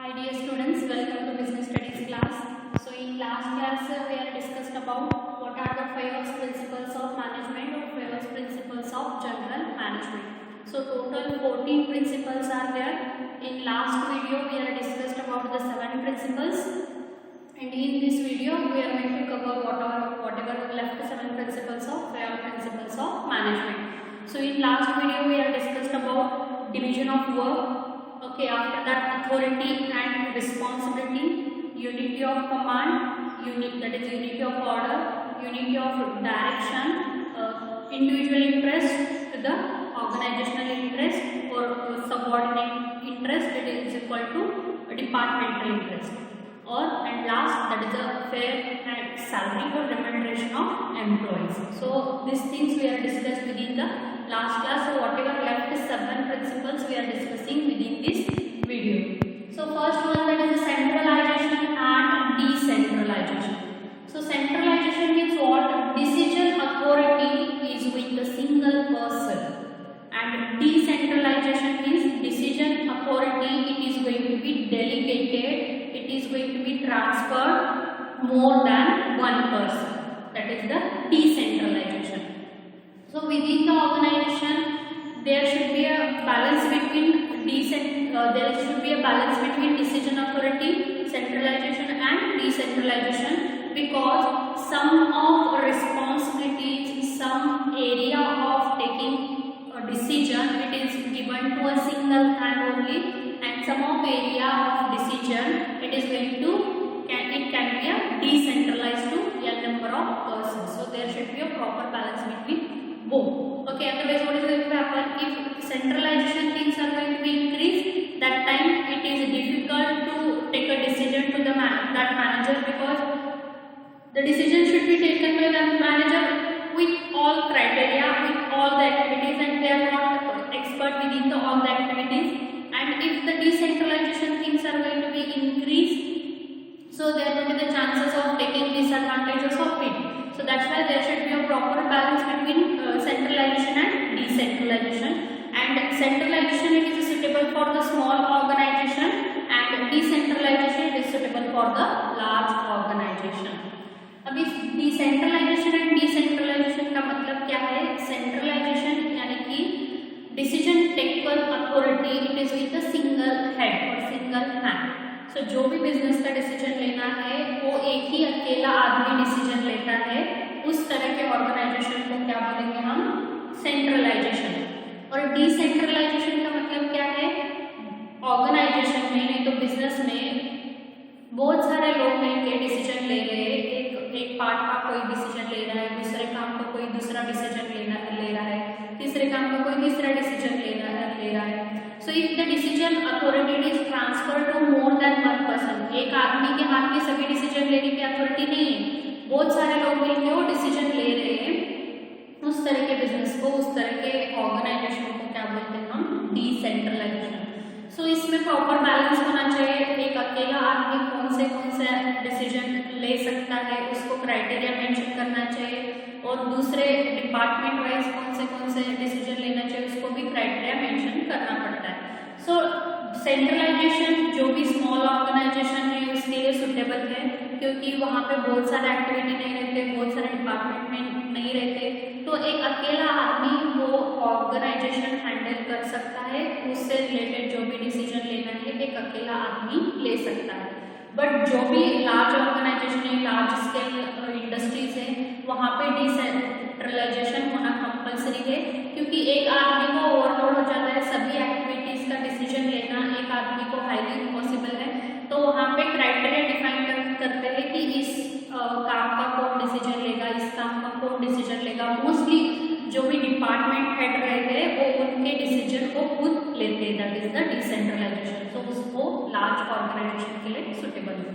Hi dear students, welcome to business studies class. So in last class we have discussed about what are the 5 principles of management or 5 principles of general management. So total 14 principles are there. In last video we have discussed about the 7 principles, and in this video we are going to cover whatever left 7 principles of 5 principles of management. So in last video we have discussed about division of work. Okay, after that authority and responsibility, unity of command, that is unity of order, unity of direction, individual interest to the organizational interest or subordinate interest, that is equal to departmental interest, and last, that is a fair and salary or remuneration of employees. So these things we are discussed within the last class. So whatever left is 7 principles we are discussing within this video. So first one, that is centralization and decentralization. So centralization means what? Decision authority is with a single person, and decentralization means decision authority it is going to be delegated, it is going to be transferred more than one person. That is the decentralization. So within the organization there should be a balance between decision authority, centralization and decentralization, because some of responsibilities, some area of taking a decision it is given to a single hand only, and some of area of decision it is going to can be a decentralized to a number of persons. So there should be a proper balance between both. Okay, otherwise what is going to happen? If centralization things are going to be increased, that time it is difficult to take a decision to that manager, because the decision should be taken by the manager with all criteria, with all the activities, and they are not expert within all the activities. And if the decentralization things are going to be increased, so there will be the chances of taking disadvantages of it. So that's why there should be a proper balance between centralization and decentralization. And centralization it is suitable for the small organization, and decentralization it is suitable for the large organization. अब इस decentralisation and decentralization का मतलब क्या है? Centralisation यानी कि decision taker authority it is with a single head और single hand. सो जो भी बिजनेस का डिसीजन लेना है वो एक ही अकेला आदमी डिसीजन लेता है, उस तरह के ऑर्गेनाइजेशन को क्या बोलेंगे हम? सेंट्रलाइजेशन. और डिसेंट्रलाइजेशन का मतलब क्या है? ऑर्गेनाइजेशन में नहीं तो बिजनेस में बहुत सारे लोग मिलकर डिसीजन ले रहे हैं, एक पार्ट का कोई डिसीजन ले रहा है, दूसरे काम का कोई दूसरा डिसीजन ले रहा है, तीसरे काम का कोई तीसरा डिसीजन ले रहा है. So if the decision authority is transfer to more than one person, एक आदमी के हाथ में सभी डिसीजन लेने की अथॉरिटी नहीं है, बहुत सारे लोग मिलकर वो डिसीजन ले रहे हैं, उस तरह के बिजनेस को, उस तरह के ऑर्गेनाइजेशन को क्या बोलते हैं हम? डिसेंट्रलाइजेशन. सो इसमें प्रॉपर बैलेंस होना चाहिए. एक अकेला आदमी कौन से डिसीजन ले सकता है उसको क्राइटेरिया मेंशन करना चाहिए, और दूसरे डिपार्टमेंट वाइज कौन से डिसीजन लेना चाहिए उसको भी क्राइटेरिया मेंशन करना पड़ता है. सो सेंट्रलाइजेशन जो भी स्मॉल ऑर्गेनाइजेशन है उसके लिए सुटेबल है, क्योंकि वहाँ पे बहुत सारे एक्टिविटी नहीं रहते, बहुत सारे डिपार्टमेंट में नहीं रहते, तो एक अकेला आदमी वो ऑर्गेनाइजेशन हैंडल कर सकता है, उससे रिलेटेड जो भी डिसीजन लेना है एक अकेला आदमी ले सकता है. बट जो भी लार्ज ऑर्गेनाइजेशन है, लार्ज स्केल इंडस्ट्रीज है, वहाँ पे डिसेंट्रलाइजेशन होना कंपलसरी है, क्योंकि एक आदमी को ओवरलोड हो जाता है, सभी एक्टिविटीज का डिसीजन लेना एक आदमी को हाईली इम्पॉसिबल है. तो वहाँ पे क्राइटेरिया डिफाइन करते हैं कि इस काम का कौन डिसीजन लेगा, इस काम का कौन डिसीजन लेगा. मोस्टली जो भी डिपार्टमेंट हेड रहते हैं वो उनके डिसीजन को खुद लेते हैं, दैट इज द डिसेंट्रलाइजेशन. तो उसको लार्ज ऑर्गेनाइजेशन के लिए सुटेबल है.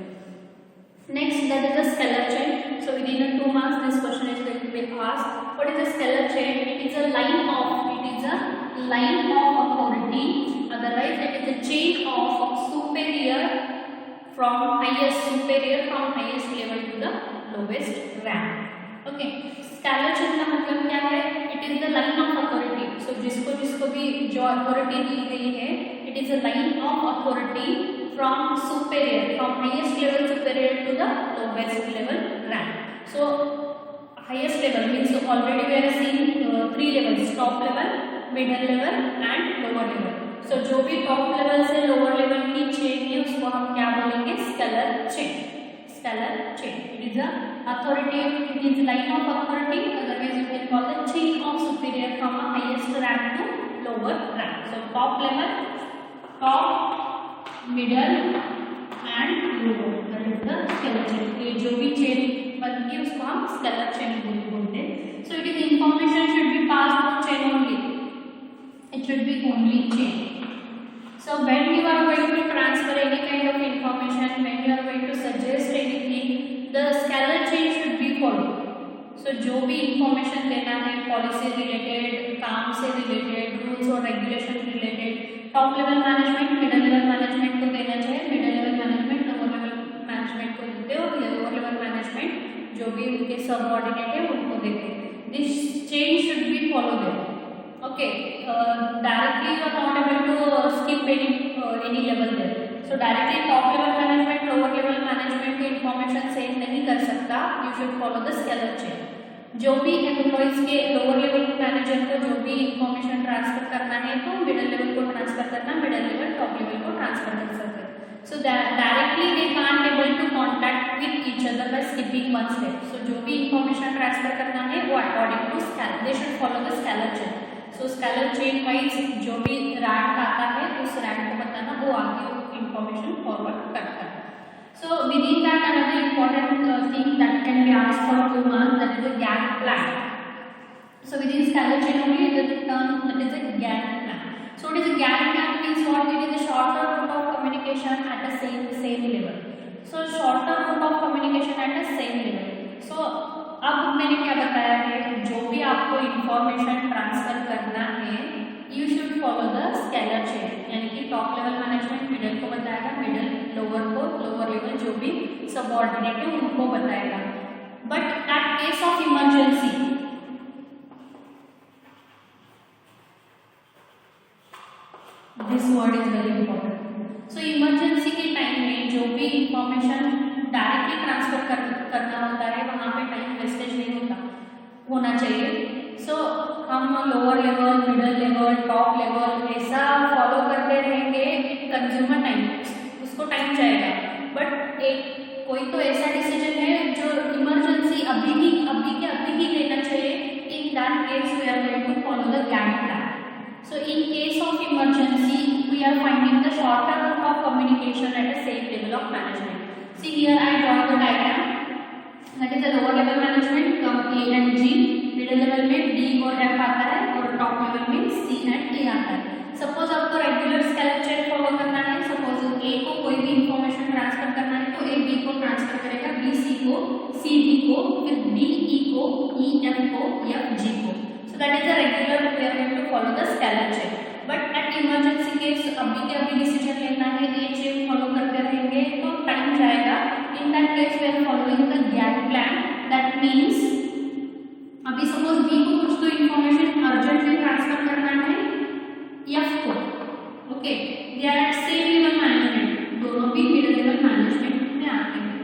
Next, that is the scalar chain. So within 2 marks this question is going to be asked. What is a scalar chain? It is a line of authority, otherwise it is a chain of superior from highest level to the lowest rank. Okay, scalar chain का मतलब क्या है? It is the line of authority. So जिसको भी जो authority दी गई है, it is a line of authority from superior, from highest level superior to the lowest level rank. So highest level means already we are seeing three levels, top level, middle level and lower level. So जो भी top level से lower level की chain है उसको हम क्या बोलेंगे, scalar chain. Scalar chain. It is a authority, it is line of authority, otherwise you can call the chain of superior from a highest rank to lower rank. So top level, top, middle and lower, that is the scalar chain. ये जो भी chain बनती है उसको हम scalar chain बोलते हैं. So it is information should be passed through chain only. It should be only chain. So when you are going to transfer any kind of information, when you are going to suggest anything, the scalar chain should be followed. So जो भी information देना है, policy related, काम से related, rules और regulation related, top level management, middle level management को देना चाहिए, middle level management, lower level management को देते और lower level management जो भी उनके subordinate है उनको देते हैं. This chain should be followed. Okay, directly you are not able to skip any level there. So directly top level management, lower level management की information send नहीं कर सकता. You should follow the scalar chain. जो भी employees के lower level manager को जो भी information transfer करना है तो middle level को transfer करना, middle level top level को transfer कर सकते हैं. So directly they can't able to contact with each other by skipping one step. So जो भी information transfer करना है वो according to scalar, they should follow the scalar chain. So scalar chain wise जो भी rank आता है उस rank को बताना, वो आगे information forward करता है. So within that another important thing that can be asked for 2 marks, that is a Gantt plan. So within scalar chain only the term that is a Gantt plan. So what is a Gantt plan means what? It is a shorter route of communication at the same level. So shorter route of communication at the same level. So अब मैंने क्या बताया है, जो भी आपको information transfer करना है you should follow the scalar chain, यानी कि टॉप लेवल मैनेजमेंट मिडिल को बताएगा, मिडिल लोअर को, लोअर लेवल जो भी सबऑर्डिनेट है उनको बताएगा. But at case of emergency, this word is very important. So emergency के टाइम में जो भी इंफॉर्मेशन डायरेक्टली ट्रांसफर करना होता है वहाँ पे टाइम वेस्टेज नहीं होना चाहिए. सो हम lower level, middle level, top level ऐसा फॉलो करते रहेंगे, कंज्यूमर टाइम, उसको टाइम जाएगा. बट एक कोई तो ऐसा डिसीजन है जो इमरजेंसी अभी ही लेना चाहिए. In that case we are going to follow the Gantt plan. So in case of emergency we are finding the shorter route of communication at a same level of management. See here I draw the diagram. That is the lower level management, A and G, middle level में D और F आता है और top level में C and A आता है. Suppose आपको regular scalar chain follow करना है. Suppose A को कोई भी information transfer करना है तो A B को transfer करेगा, B C को, C D को, फिर D E को, E F को, F G को. So that is a regular we are going to follow the scalar chain. But at emergency case अभी के अभी decision लेना है, ये chain follow करते रहेंगे तो time जाएगा. In that case we are following the Gantt plan. That means अभी suppose B को कुछ तो information urgently transfer करना है F को, okay, they are at same level management, दोनों भी middle level management में आते हैं.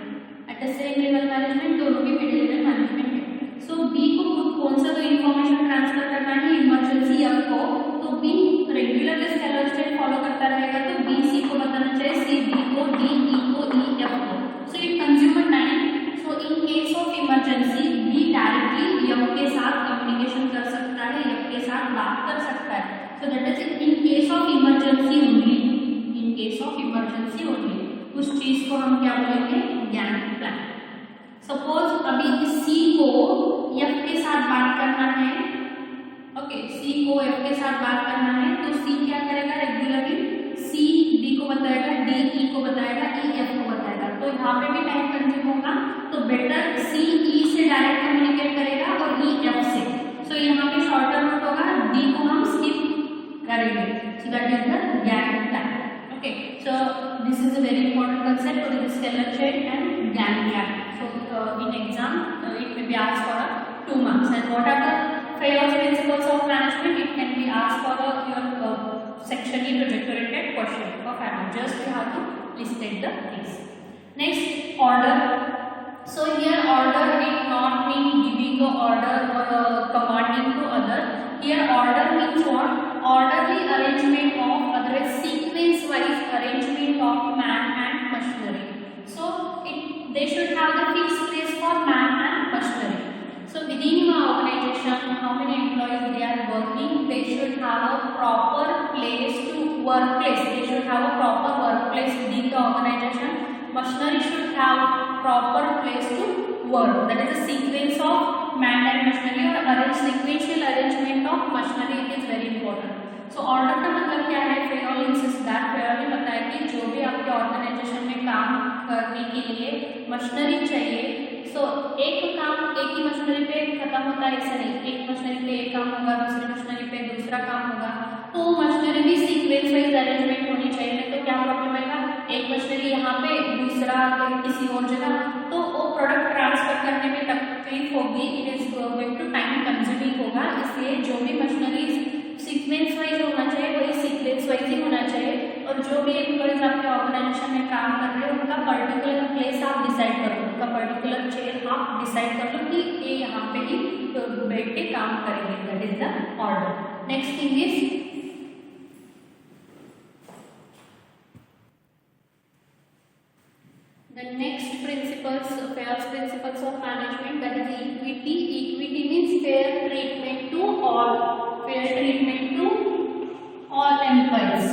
At the same level management दोनों भी middle level management में. So B को कौन सा तो information transfer करना है emergency F को, तो B regular scalar chain follow करता रहेगा तो B C को बताना चाहिए, C D को, D E को, E F को. So it consumer time. So in case of emergency B directly F के साथ communication कर सकता है, F के साथ बात कर सकता है. So that is in case of emergency only. In case of emergency only उस चीज को हम क्या बोलेंगे, Gantt plan. Suppose अभी C को F के साथ बात करना है, okay, C को F के साथ बात करना है तो C क्या करेगा, रेगुलरली C D को बताएगा, D E को बताएगा, E F को बताएगा. तो यहाँ पे भी टाइम कंज्यूम होगा तो बेटर C E से डायरेक्ट कम्युनिकेट करेगा और E F से. सो यहाँ पे शॉर्टर रूट होगा, D को हम स्किप करेंगे. So that is the Gantt plan. Okay, so this is a very important concept for the scalar chain and Gantt plan. So in exam it may be asked for 2 marks. And what are the 5 principles of management? It can be asked for your section E project oriented question of just you have to listed the things. Next, order. So here order it not mean giving a order or commanding to other. Here order means what? Orderly arrangement of, otherwise sequence wise arrangement of man and machinery. So they should have the fixed place for man and machinery. So within your organization, how many employees they are working, they should have a proper place to workplace. They should have a proper workplace within the organization. Machinery should have proper place to work. That is a sequence of man and machinery or sequential arrangement of machinery. It is very important. So order का मतलब क्या है? Fairlie insist that, Fairlie बताया कि जो भी आपके organisation में काम करने के लिए मशीनरी चाहिए, सो एक काम एक ही मशीनरी पे खत्म होता है ऐसा नहीं, एक मशीनरी पे एक काम होगा, दूसरी मशीनरी पे दूसरा काम होगा, तो मशीनरी भी सीक्वेंस वाइज अरेंजमेंट होनी चाहिए। नहीं तो क्या प्रॉब्लम आएगा, एक मशीनरी यहाँ पे दूसरा किसी और जगह, तो वो प्रोडक्ट ट्रांसफर करने में तकलीफ होगी, it is going to time consuming होगा। इसलिए जो भी मशीनरी सीक्वेंस वाइज होना चाहिए वही सीक्वेंस वाइज ही होना चाहिए। और जो भी एम्प्लॉइज आपके ऑर्गेनाइजेशन में काम कर रहे हैं उनका पर्टिकुलर प्लेस आप डिसाइड करो, उनका पर्टिकुलर चेयर आप डिसाइड कर लो कि ये यहाँ पे ही बैठ के काम करेंगे। That is the order. Next thing is the next principles, fair principles of management, that is equity. Equity means fair treatment to all, fair treatment to all employees.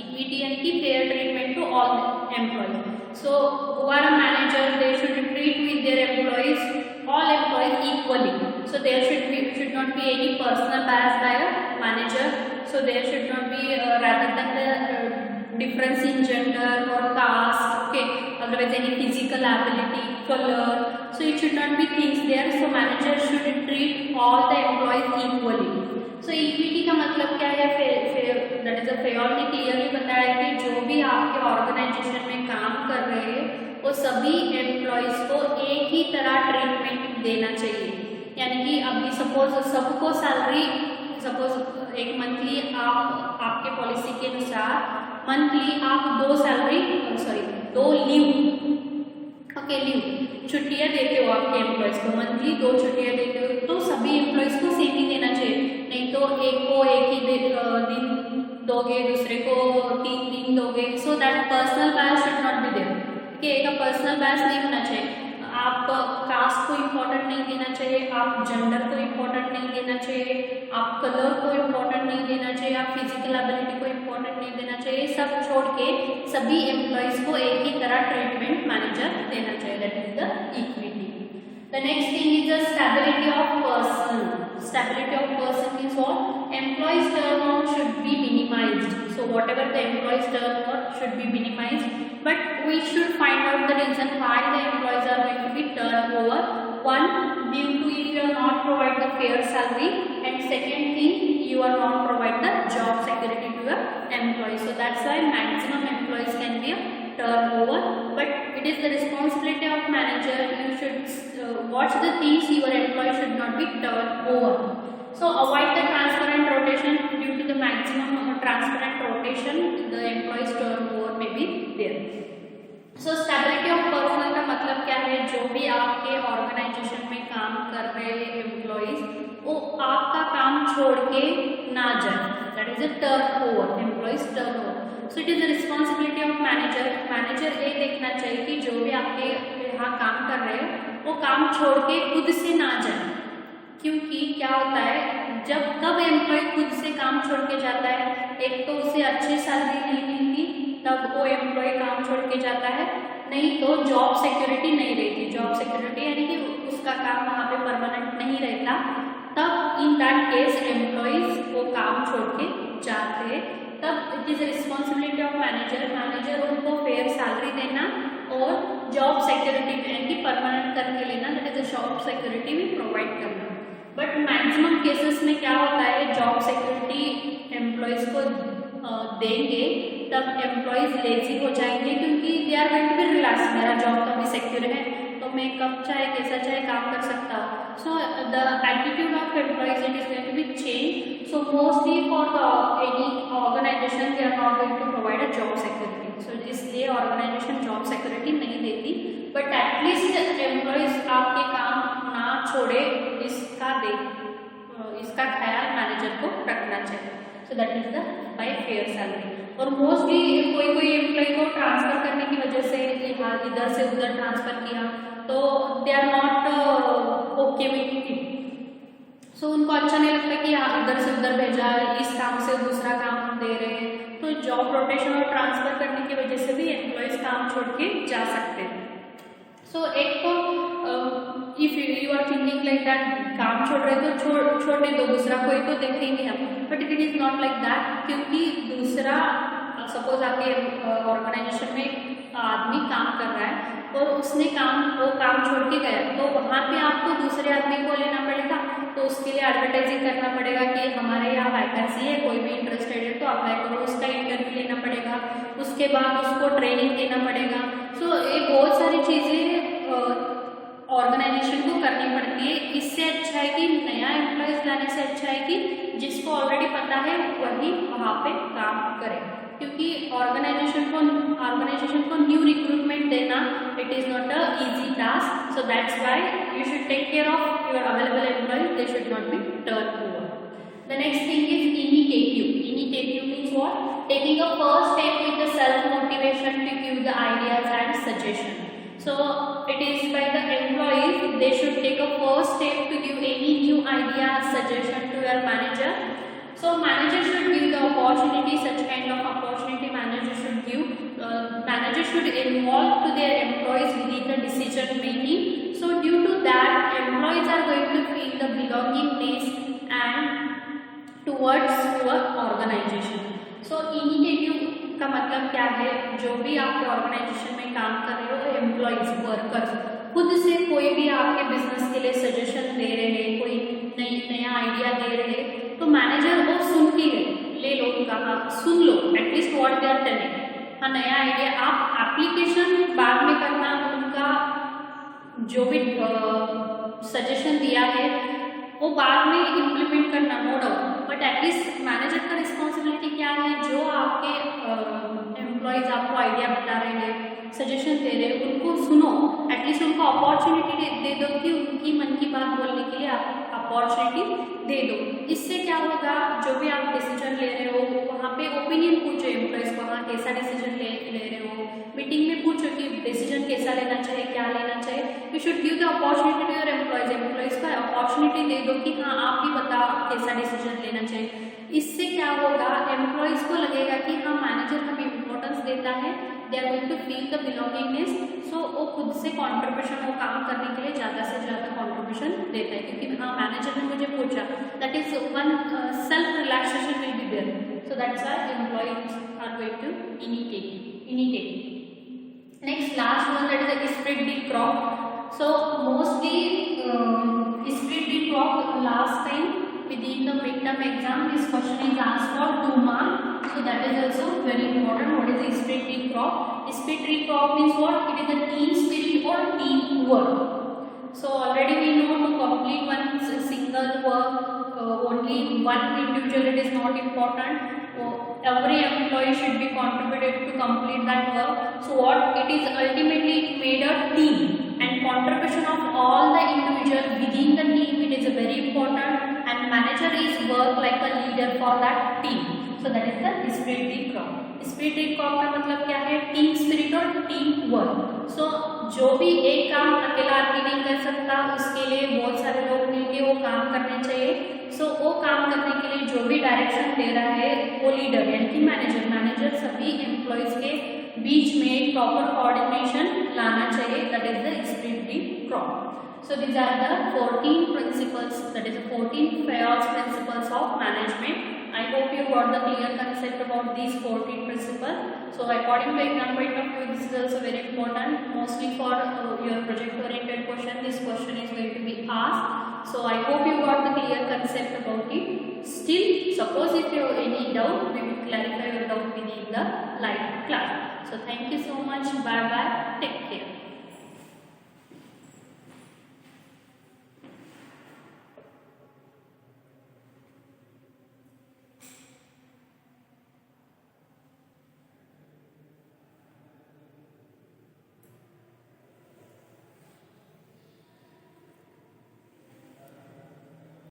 Equity and the fair treatment to all employees. So who are a manager, they should treat with their employees, all employees equally. So there should not be any personal bias by a manager. So there should not be rather than the difference in gender or caste, okay, otherwise any physical ability, color, so it should not be things there. So manager should treat all the employees equally. So equity का मतलब क्या है? that is a fairly clearly बताया कि जो भी आपके organisation में काम कर रहे हैं वो सभी एम्प्लॉयज को एक ही तरह ट्रीटमेंट देना चाहिए। यानी कि अभी सपोज सबको सैलरी, सपोज एक मंथली आपके पॉलिसी के अनुसार मंथली आप दो लीव, ओके, लीव छुट्टियां देते हो आपके एम्प्लॉयज को, मंथली 2 छुट्टियां देते हो, तो सभी एम्प्लॉयज को सेम ही देना चाहिए। नहीं तो एक को एक ही दिन दोगे, दूसरे को 3 दिन दोगे। So that personal bias should not be there, कि एक पर्सनल बायस नहीं होना चाहिए। आप कास्ट को इम्पोर्टेंट नहीं देना चाहिए, आप जेंडर को इम्पोर्टेंट नहीं देना चाहिए, आप कलर को इम्पोर्टेंट नहीं देना चाहिए, आप फिजिकल एबिलिटी को इम्पोर्टेंट नहीं देना चाहिए। सब छोड़ के सभी एम्प्लॉयज को एक ही तरह ट्रीटमेंट मैनेजर देना चाहिए। That is the equity. The next thing is the stability of person. Stability of person means what? Employees turnover should be minimized. So whatever the employees turnover should be minimized, but we should find out the reason why the employees are going to be turnover. One, due to if you are not provide the fair salary, and second thing, you are not provide the job security to your employees. So that's why maximum employees can be a turnover, but it is the responsibility of manager. You should watch the things your employee should not be turned over. So avoid the transparent rotation. Due to the maximum transparent rotation, the employees turnover may be there. So stability of personnel का मतलब क्या है? जो भी आपके organisation में काम कर रहे एम्प्लॉयज वो आपका काम छोड़ के ना जाए। That is a turnover, employees turnover. So it is the responsibility of manager. Manager ये देखना चाहिए कि जो भी आपके यहाँ काम कर रहे हो वो काम छोड़ के खुद से ना जाए। क्योंकि क्या होता है, जब कब एम्प्लॉय खुद से काम छोड़ के जाता है, एक तो उसे अच्छी सैलरी नहीं मिलती तब वो एम्प्लॉय काम छोड़ के जाता है, नहीं तो जॉब सिक्योरिटी नहीं रहती। जॉब सिक्योरिटी यानी कि उसका काम वहाँ पे परमानेंट नहीं रहता, तब इन दैट केस एम्प्लॉयज वो काम छोड़ के जाते हैं। तब it is responsibility of manager. Manager उनको फेयर सैलरी देना और जॉब सिक्योरिटी यानी कि परमानेंट करके लेना, दैट इज जॉब सिक्योरिटी भी प्रोवाइड करना। बट मैक्सिमम केसेस में क्या होता है, जॉब सिक्योरिटी एम्प्लॉयज को देंगे तब एम्प्लॉयज लेजी हो जाएंगे, क्योंकि they are going to be relax, मेरा जॉब तो भी सिक्योर है तो मैं कब चाहे कैसा चाहे काम कर सकता हूँ। So the attitude of employees it is going to be change. So mostly for the any organisation they are not going to provide a job security. So इसलिए ऑर्गेनाइजेशन जॉब सिक्योरिटी नहीं देती, बट एटलीस्ट एम्प्लॉयज आपके काम ना छोड़े इसका ख्याल manager को रखना चाहिए। So that is the by fair salary. और मोस्टली कोई एम्प्लॉय को ट्रांसफर करने की वजह से इधर से उधर ट्रांसफर किया तो they are not okay with it. So उनको अच्छा नहीं लगता कि इधर से उधर भेजा, इस काम से दूसरा काम दे रहे हैं। तो जॉब रोटेशन और ट्रांसफर करने की वजह से भी एम्प्लॉयज काम छोड़ के जा सकते हैं। सो एक तो if you are thinking like that, काम छोड़ रहे तो छोड़ने दो, दूसरा कोई तो देखेंगे हम, but it is not like that. क्योंकि दूसरा सपोज आपके ऑर्गेनाइजेशन में आदमी काम कर रहा है और उसने वो काम छोड़ के गया, तो वहाँ पे आपको दूसरे आदमी को लेना पड़ेगा। तो उसके लिए एडवर्टाइजिंग करना पड़ेगा कि हमारे यहाँ वैकेंसी है, कोई भी इंटरेस्टेड है तो अप्लाई करो, उसका इंटरव्यू लेना पड़ेगा, उसके बाद उसको ट्रेनिंग देना पड़ेगा। सो ये बहुत सारी चीज़ें ऑर्गेनाइजेशन को करनी पड़ती है। इससे अच्छा है कि नया एम्प्लॉयज लाने से अच्छा है कि जिसको ऑलरेडी पता है वही वहाँ पे काम करे, क्योंकि ऑर्गेनाइजेशन को न्यू रिक्रूटमेंट देना it is not a easy task. So that's why you should take care of your available employees, they should not be turn over. The next thing is initiative. Initiative means what? Taking a first step with the self motivation to give the ideas and suggestion. So it is by the employees, they should take a first step to give any new idea, suggestion to your manager. So manager should give the opportunity, such kind of opportunity manager should give. Manager should involve to their employees within the decision making. So due to that, employees are going to feel the belongingness and towards your organization. So initiative का मतलब क्या है? जो भी आपके organisation में काम कर रहे हो एम्प्लॉइज, वर्कर्स खुद से कोई भी आपके बिजनेस के लिए सजेशन दे रहे हैं, कोई नया आइडिया दे रहे हैं, तो मैनेजर वो सुन के ले लो, कहा सुन लो at least what they are telling. हाँ, नया आइडिया आप एप्लीकेशन बाद में करना, उनका जो भी सजेशन दिया है वो बाद में इम्प्लीमेंट करना, no doubt, but at least manager का रिस्पॉन्सिबिलिटी क्या है? जो आपके एम्प्लॉयज आपको आइडिया बता रहे हैं, सजेशन दे रहे हैं, उनको सुनो, एटलीस्ट उनको अपॉर्चुनिटी दे दो कि उनकी मन की बात बोलने के लिए आप अपॉर्चुनिटी दे दो। इससे क्या होगा? जो भी आप डिसीजन ले रहे हो वहाँ पे ओपिनियन पूछो एम्प्लॉयज को, हाँ कैसा डिसीजन ले रहे हो, मीटिंग में पूछो कि डिसीजन कैसा लेना चाहिए, क्या लेना चाहिए। You should give the opportunity to your employees. Employees को अपॉर्चुनिटी दे दो कि हाँ आप भी बताओ कैसा डिसीजन लेना चाहिए। इससे क्या होगा? एम्प्लॉयज को लगेगा कि हाँ मैनेजर हमें इम्पोर्टेंस देता है, they are going to feel the belongingness. So वो खुद से कॉन्ट्रीब्यूशन, वो काम करने के लिए ज़्यादा से ज़्यादा कॉन्ट्रीब्यूशन देता है, क्योंकि हाँ मैनेजर ने मुझे पूछा, that is one self relaxation will be there. So that's why employees are going to initiate. Next, last one, that is the split the crop. So mostly split the crop last time within the midterm exam, this question is asked for 2 marks. So that is also very important. What is the split the crop? Split the crop means what? It is a team spirit or team work. So already we know to complete one single work, only one individual, it is not important. Every employee should be contributed to complete that work. So what it is, ultimately it made a team, and contribution of all the individual within the team, it is very important, and manager is work like a leader for that team. So that is the spirit the crop. spirit the crop का मतलब क्या है? Team spirit और team work. सो जो भी एक काम अकेला आदमी नहीं कर सकता, उसके लिए बहुत सारे लोग मिलकर वो काम करने चाहिए। सो वो काम करने के लिए जो भी डायरेक्शन दे रहा है वो लीडर यानी कि मैनेजर सभी एम्प्लॉयज के बीच में प्रॉपर कोऑर्डिनेशन लाना चाहिए। That is the spirit the crop. So these are the 14 principles, that is 14 FAIR's principles of management. I hope you got the clear concept about these 14 principles. So according to exam point of view, this is also very important. Mostly for your project oriented question, this question is going to be asked. So I hope you got the clear concept about it. Still, suppose if you have any doubt, we will clarify your doubt within the live class. So thank you so much. Bye bye. Take care.